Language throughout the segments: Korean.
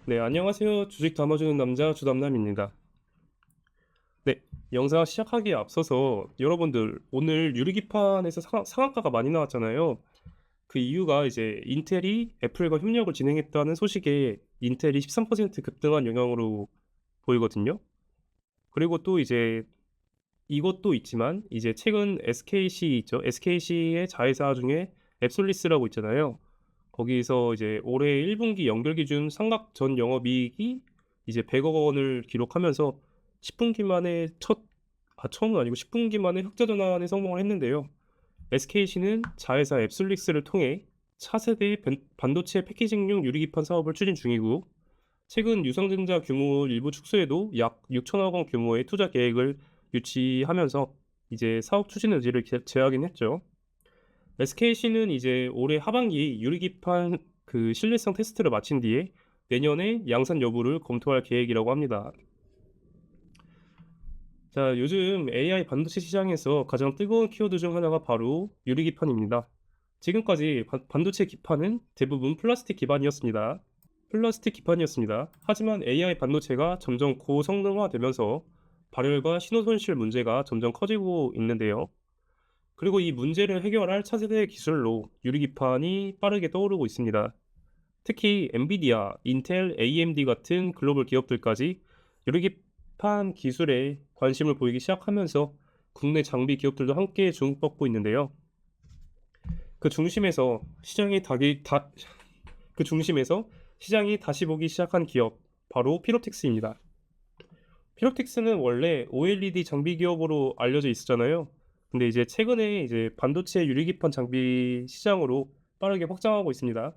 네, 안녕하세요. 주식 담아주는 남자 주담남입니다. 네, 영상 시작하기에 앞서서 여러분들 오늘 유리기판에서 상한가가 많이 나왔잖아요. 그 이유가 이제 인텔이 애플과 협력을 진행했다는 소식에 인텔이 13% 급등한 영향으로 보이거든요. 그리고 또 이제 이것도 있지만 이제 최근 SKC 있죠. SKC의 자회사 중에 앱솔리스라고 있잖아요. 거기서 이제 올해 1분기 연결 기준 상각 전 영업이익이 이제 100억 원을 기록하면서 10분기 만에 처음은 아니고 10분기 만에 흑자 전환에 성공을 했는데요. SKC는 자회사 앱솔릭스를 통해 차세대 반도체 패키징용 유리기판 사업을 추진 중이고 최근 유상증자 규모 일부 축소에도 약 6천억 원 규모의 투자 계획을 유치하면서 이제 사업 추진 의지를 제하긴 했죠. SKC는 이제 올해 하반기 유리기판 그 신뢰성 테스트를 마친 뒤에 내년에 양산 여부를 검토할 계획이라고 합니다. 자, 요즘 AI 반도체 시장에서 가장 뜨거운 키워드 중 하나가 바로 유리기판입니다. 지금까지 반도체 기판은 대부분 플라스틱 기반이었습니다. 하지만 AI 반도체가 점점 고성능화되면서 발열과 신호 손실 문제가 점점 커지고 있는데요. 그리고 이 문제를 해결할 차세대 기술로 유리기판이 빠르게 떠오르고 있습니다. 특히 엔비디아, 인텔, AMD 같은 글로벌 기업들까지 유리기판 기술에 관심을 보이기 시작하면서 국내 장비 기업들도 함께 주목받고 있는데요. 그 중심에서 시장이 닭이 다, 그 중심에서 시장이 다시 보기 시작한 기업, 바로 피롭틱스입니다. 피롭틱스는 원래 OLED 장비 기업으로 알려져 있었잖아요. 근데 이제 최근에 이제 반도체 유리기판 장비 시장으로 빠르게 확장하고 있습니다.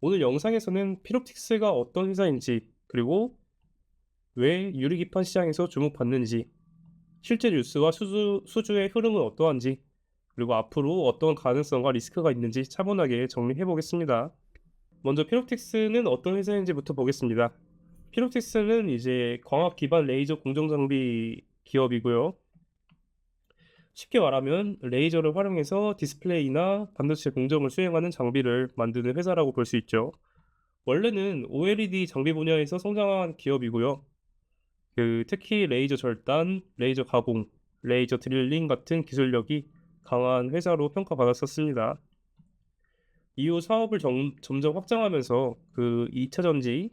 오늘 영상에서는 피롭틱스가 어떤 회사인지, 그리고 왜 유리기판 시장에서 주목받는지, 실제 뉴스와 수주의 흐름은 어떠한지, 그리고 앞으로 어떤 가능성과 리스크가 있는지 차분하게 정리해 보겠습니다. 먼저 피롭틱스는 어떤 회사인지부터 보겠습니다. 피롭틱스는 이제 광학 기반 레이저 공정 장비 기업이고요. 쉽게 말하면 레이저를 활용해서 디스플레이나 반도체 공정을 수행하는 장비를 만드는 회사라고 볼 수 있죠. 원래는 OLED 장비 분야에서 성장한 기업이고요. 특히 레이저 절단, 레이저 가공, 레이저 드릴링 같은 기술력이 강한 회사로 평가받았었습니다. 이후 사업을 점점 확장하면서 2차 전지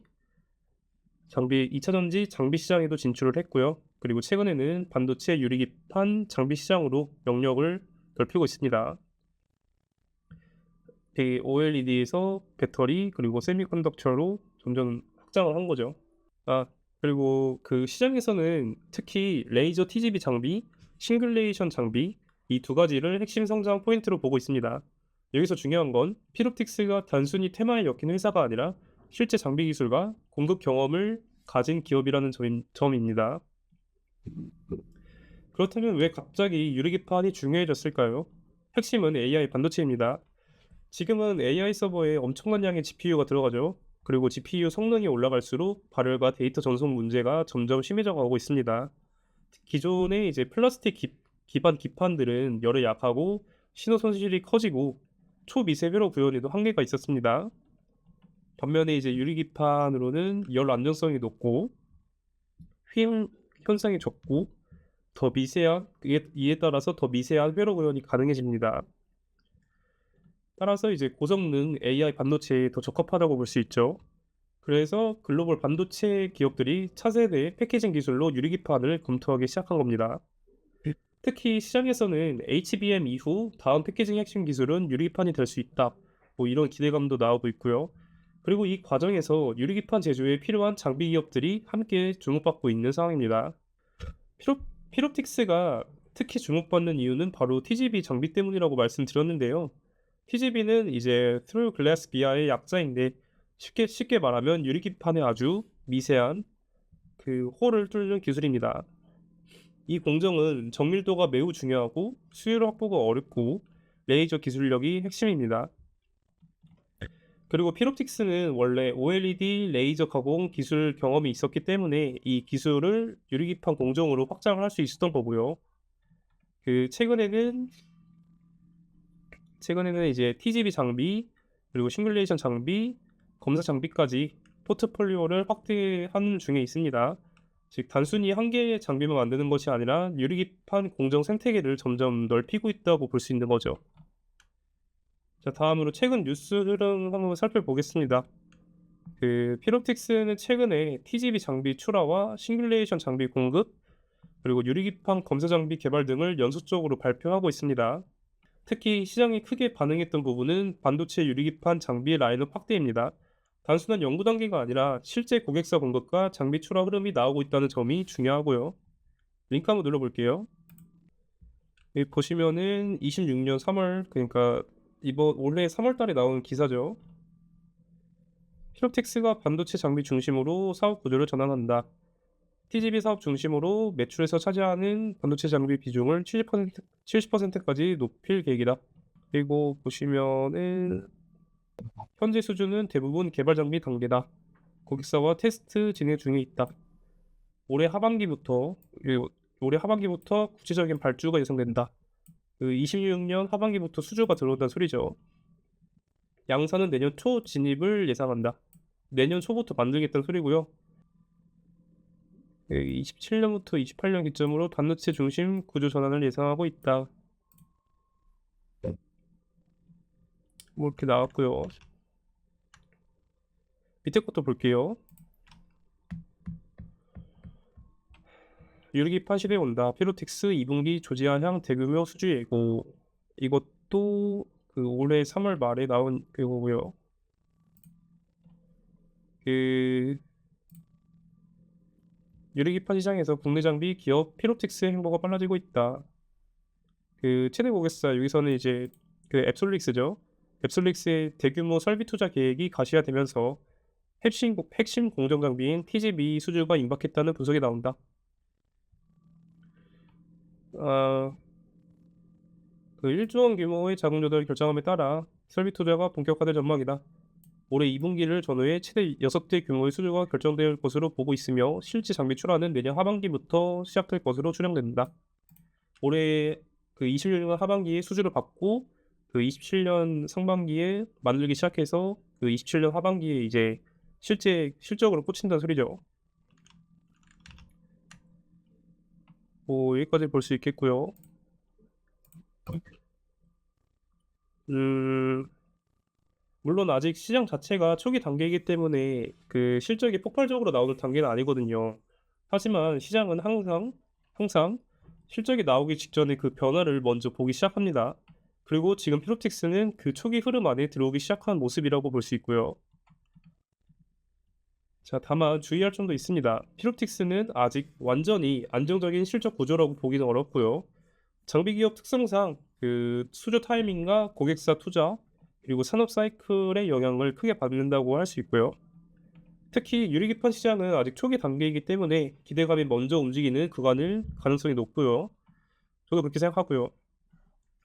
장비 시장에도 진출을 했고요. 그리고 최근에는 반도체 유리기판 장비 시장으로 영역을 넓히고 있습니다. OLED에서 배터리 그리고 세미컨덕터로 점점 확장을 한 거죠. 아, 그리고 그 시장에서는 특히 레이저 TGV 장비, 싱글레이션 장비 이 두 가지를 핵심 성장 포인트로 보고 있습니다. 여기서 중요한 건 피롭틱스가 단순히 테마에 엮인 회사가 아니라 실제 장비 기술과 공급 경험을 가진 기업이라는 점입니다. 그렇다면 왜 갑자기 유리기판이 중요해졌을까요? 핵심은 AI 반도체입니다. 지금은 AI 서버에 엄청난 양의 GPU가 들어가죠. 그리고 GPU 성능이 올라갈수록 발열과 데이터 전송 문제가 점점 심해져 가고 있습니다. 기존의 이제 플라스틱 기반 기판들은 열에 약하고 신호 손실이 커지고 초미세회로 구현에도 한계가 있었습니다. 반면에 이제 유리기판으로는 열 안정성이 높고 휘임 현상이 적고 이에 따라서 더 미세한 회로 구현이 가능해집니다. 따라서 이제 고성능 AI 반도체에 더 적합하다고 볼 수 있죠. 그래서 글로벌 반도체 기업들이 차세대 패키징 기술로 유리기판을 검토하기 시작한 겁니다. 특히 시장에서는 HBM 이후 다음 패키징 핵심 기술은 유리기판이 될 수 있다. 뭐 이런 기대감도 나오고 있고요. 그리고 이 과정에서 유리기판 제조에 필요한 장비 기업들이 함께 주목받고 있는 상황입니다. 피롭, 피롭틱스가 특히 주목받는 이유는 바로 TGV 장비 때문이라고 말씀드렸는데요. TGV는 이제 Through Glass Via의 약자인데 쉽게 말하면 유리기판에 아주 미세한 홀을 뚫는 기술입니다. 이 공정은 정밀도가 매우 중요하고 수율 확보가 어렵고 레이저 기술력이 핵심입니다. 그리고 피롭틱스는 원래 OLED 레이저 가공 기술 경험이 있었기 때문에 이 기술을 유리기판 공정으로 확장을 할 수 있었던 거고요. 그 최근에는 이제 TGV 장비, 그리고 시뮬레이션 장비, 검사 장비까지 포트폴리오를 확대하는 중에 있습니다. 즉 단순히 한 개의 장비만 만드는 것이 아니라 유리기판 공정 생태계를 점점 넓히고 있다고 볼 수 있는 거죠. 자, 다음으로 최근 뉴스 흐름 한번 살펴보겠습니다. 피롭틱스는 최근에 TGV 장비 출하와 싱뮬레이션 장비 공급, 그리고 유리기판 검사 장비 개발 등을 연속적으로 발표하고 있습니다. 특히 시장이 크게 반응했던 부분은 반도체 유리기판 장비 라인업 확대입니다. 단순한 연구 단계가 아니라 실제 고객사 공급과 장비 출하 흐름이 나오고 있다는 점이 중요하고요. 링크 한번 눌러볼게요. 여기 보시면은 26년 3월, 그러니까 올해 3월 달에 나온 기사죠. 피롭틱스가 반도체 장비 중심으로 사업 구조를 전환한다. TGV 사업 중심으로 매출에서 차지하는 반도체 장비 비중을 70%까지 높일 계획이다. 그리고 보시면은 현재 수준은 대부분 개발 장비 단계다. 고객사와 테스트 진행 중에 있다. 올해 하반기부터 구체적인 발주가 예상된다. 26년 하반기부터 수주가 들어온다는 소리죠. 양산은 내년 초 진입을 예상한다. 내년 초부터 만들겠다는 소리고요. 27년부터 28년 기점으로 반도체 중심 구조 전환을 예상하고 있다. 뭐 이렇게 나왔고요. 밑에 것도 볼게요. 유리기판 시대에 온다. 피로틱스 2분기 조지아향 대규모 수주 예고. 이것도 올해 3월 말에 나온 그거고요. 유리기판 시장에서 국내 장비 기업 피롭틱스의 행보가 빨라지고 있다. 최대 고객사 여기서는 이제 앱솔릭스죠. 앱솔릭스의 대규모 설비 투자 계획이 가시화되면서 핵심 공정 장비인 TGV 수주가 임박했다는 분석이 나온다. 아, 1조 원 규모의 자금 조달 결정함에 따라 설비 투자가 본격화될 전망이다. 올해 2분기를 전후에 최대 6대 규모의 수주가 결정될 것으로 보고 있으며 실제 장비 출하는 내년 하반기부터 시작될 것으로 추정된다. 올해 26년 하반기에 수주를 받고 27년 상반기에 만들기 시작해서 27년 하반기에 이제 실적으로 꽂힌다는 소리죠. 뭐 여기까지 볼 수 있겠고요. 물론 아직 시장 자체가 초기 단계이기 때문에 실적이 폭발적으로 나오는 단계는 아니거든요. 하지만 시장은 항상 실적이 나오기 직전에 그 변화를 먼저 보기 시작합니다. 그리고 지금 피롭틱스는 그 초기 흐름 안에 들어오기 시작한 모습이라고 볼 수 있고요. 자, 다만 주의할 점도 있습니다. 피롭틱스는 아직 완전히 안정적인 실적 구조라고 보기는 어렵고요. 장비 기업 특성상 수주 타이밍과 고객사 투자, 그리고 산업 사이클의 영향을 크게 받는다고 할 수 있고요. 특히 유리기판 시장은 아직 초기 단계이기 때문에 기대감이 먼저 움직이는 구간일 가능성이 높고요. 저도 그렇게 생각하고요.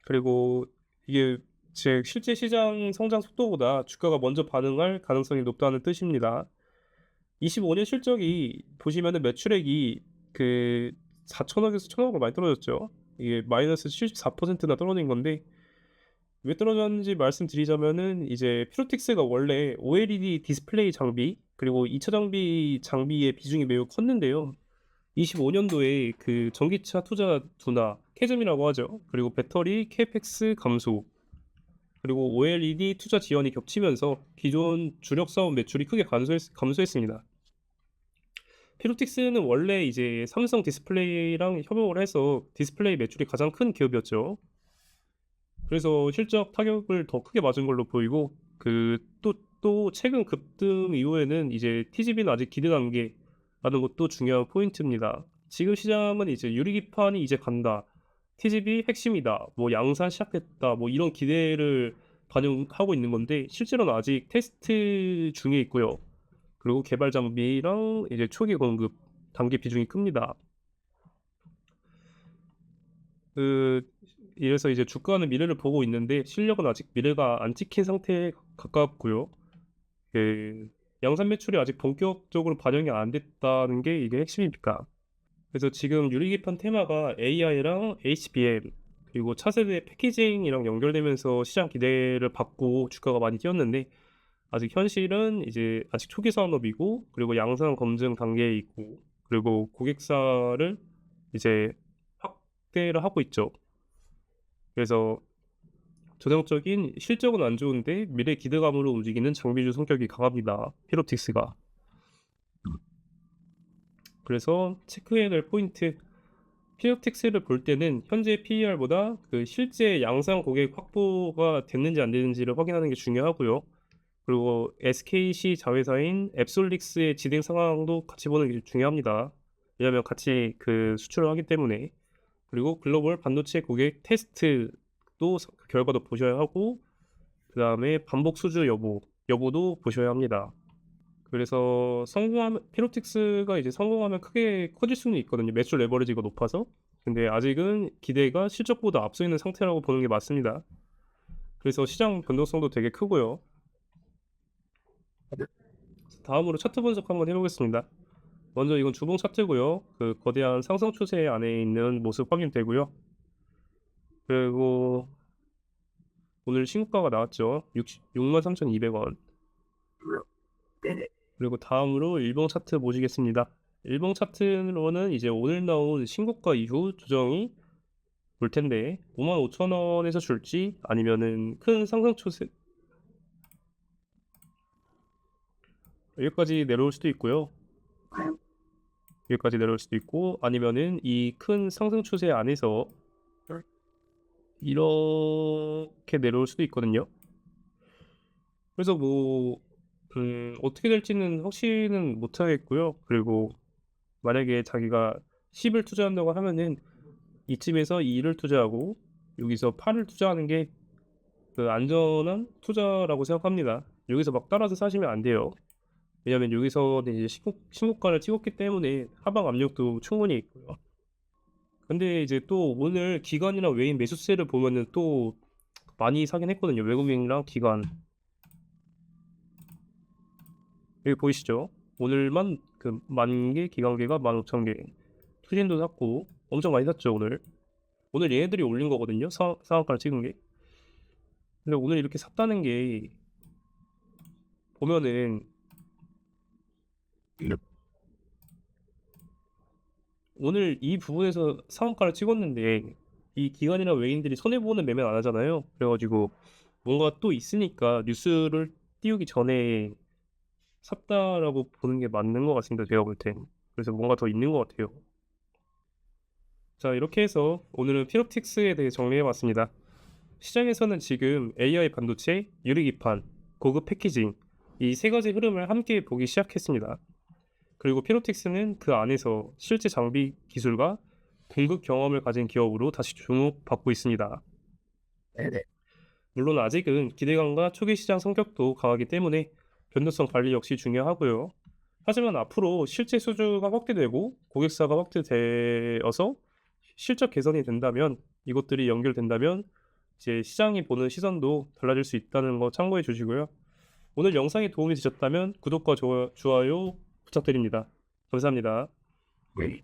그리고 이게 제 실제 시장 성장 속도보다 주가가 먼저 반응할 가능성이 높다는 뜻입니다. 25년 실적이 보시면은 매출액이 4천억에서 1천억으로 많이 떨어졌죠. 이게 마이너스 74%나 떨어진 건데, 왜 떨어졌는지 말씀드리자면은 이제 피로틱스가 원래 OLED 디스플레이 장비 그리고 2차 장비의 비중이 매우 컸는데요. 25년도에 전기차 투자 둔화, 캐즘이라고 하죠. 그리고 배터리 캐펙스 감소, 그리고 OLED 투자 지연이 겹치면서 기존 주력 사업 매출이 크게 감소했습니다. 피로틱스는 원래 이제 삼성 디스플레이랑 협업을 해서 디스플레이 매출이 가장 큰 기업이었죠. 그래서 실적 타격을 더 크게 맞은 걸로 보이고, 또 최근 급등 이후에는 이제 TGV는 아직 기대 단계라는 것도 중요한 포인트입니다. 지금 시장은 이제 유리기판이 이제 간다, TGV 핵심이다, 뭐 양산 시작했다, 뭐 이런 기대를 반영하고 있는 건데 실제로는 아직 테스트 중에 있고요. 그리고 개발 장비랑 이제 초기 공급 단계 비중이 큽니다. 이래서 이제 주가는 미래를 보고 있는데 실력은 아직 미래가 안 찍힌 상태에 가깝고요. 양산 매출이 아직 본격적으로 반영이 안 됐다는 게 이게 핵심입니다. 그래서 지금 유리기판 테마가 AI랑 HBM 그리고 차세대 패키징이랑 연결되면서 시장 기대를 받고 주가가 많이 뛰었는데, 아직 현실은 이제 아직 초기 산업이고, 그리고 양산 검증 단계에 있고, 그리고 고객사를 이제 확대를 하고 있죠. 그래서 전형적인 실적은 안 좋은데 미래 기대감으로 움직이는 장비주 성격이 강합니다, 피롭틱스가. 그래서 체크해야 될 포인트, 피롭틱스를 볼 때는 현재 PER보다 그 실제 양산 고객 확보가 됐는지 안 됐는지를 확인하는 게 중요하고요. 그리고 SKC 자회사인 앱솔릭스의 진행 상황도 같이 보는 게 중요합니다. 왜냐하면 같이 그 수출을 하기 때문에. 그리고 글로벌 반도체 고객 테스트도 결과도 보셔야 하고, 그 다음에 반복 수주 여부도 보셔야 합니다. 그래서 피롭틱스가 이제 성공하면 크게 커질 수는 있거든요, 매출 레버리지가 높아서. 근데 아직은 기대가 실적보다 앞서 있는 상태라고 보는 게 맞습니다. 그래서 시장 변동성도 되게 크고요. 다음으로 차트 분석 한번 해보겠습니다. 먼저 이건 주봉 차트고요. 그 거대한 상승 추세 안에 있는 모습 확인되고요. 그리고 오늘 신고가가 나왔죠. 63,200원. 그리고 다음으로 일봉 차트 보시겠습니다. 일봉 차트로는 이제 오늘 나온 신고가 이후 조정이 볼 텐데 55,000원에서 줄지 아니면은 큰 상승 추세 여기까지 내려올 수도 있고요. 여기까지 내려올 수도 있고, 아니면은 이 큰 상승 추세 안에서 이렇게 내려올 수도 있거든요. 그래서 뭐 어떻게 될지는 확신은 못 하겠고요. 그리고 만약에 자기가 10을 투자한다고 하면은 이쯤에서 2를 투자하고 여기서 8을 투자하는 게 그 안전한 투자라고 생각합니다. 여기서 막 따라서 사시면 안 돼요. 왜냐면 여기서는 이제 신고가를 찍었기 때문에 하방 압력도 충분히 있고요. 근데 이제 또 오늘 기관이나 외인 매수세를 보면은 또 많이 사긴 했거든요, 외국인이랑 기관. 여기 보이시죠? 오늘만 그 10,000개, 기관계가 15,000개. 투진도 샀고 엄청 많이 샀죠, 오늘. 오늘 얘네들이 올린 거거든요, 상한가를 찍은 게. 근데 오늘 이렇게 샀다는 게 보면은 오늘 이 부분에서 상한가를 찍었는데 이 기관이나 외인들이 손해보는 매매는 안 하잖아요. 그래가지고 뭔가 또 있으니까 뉴스를 띄우기 전에 샀다라고 보는 게 맞는 것 같습니다, 제가 볼 땐. 그래서 뭔가 더 있는 것 같아요. 자, 이렇게 해서 오늘은 피롭틱스에 대해 정리해봤습니다. 시장에서는 지금 AI 반도체, 유리기판, 고급 패키징 이 세 가지 흐름을 함께 보기 시작했습니다. 그리고 피롭틱스는 그 안에서 실제 장비 기술과 공급 경험을 가진 기업으로 다시 주목받고 있습니다. 네네. 물론 아직은 기대감과 초기 시장 성격도 강하기 때문에 변동성 관리 역시 중요하고요. 하지만 앞으로 실제 수주가 확대되고 고객사가 확대되어서 실적 개선이 된다면, 이것들이 연결된다면 이제 시장이 보는 시선도 달라질 수 있다는 거 참고해 주시고요. 오늘 영상이 도움이 되셨다면 구독과 좋아요 부탁드립니다. 감사합니다. 네.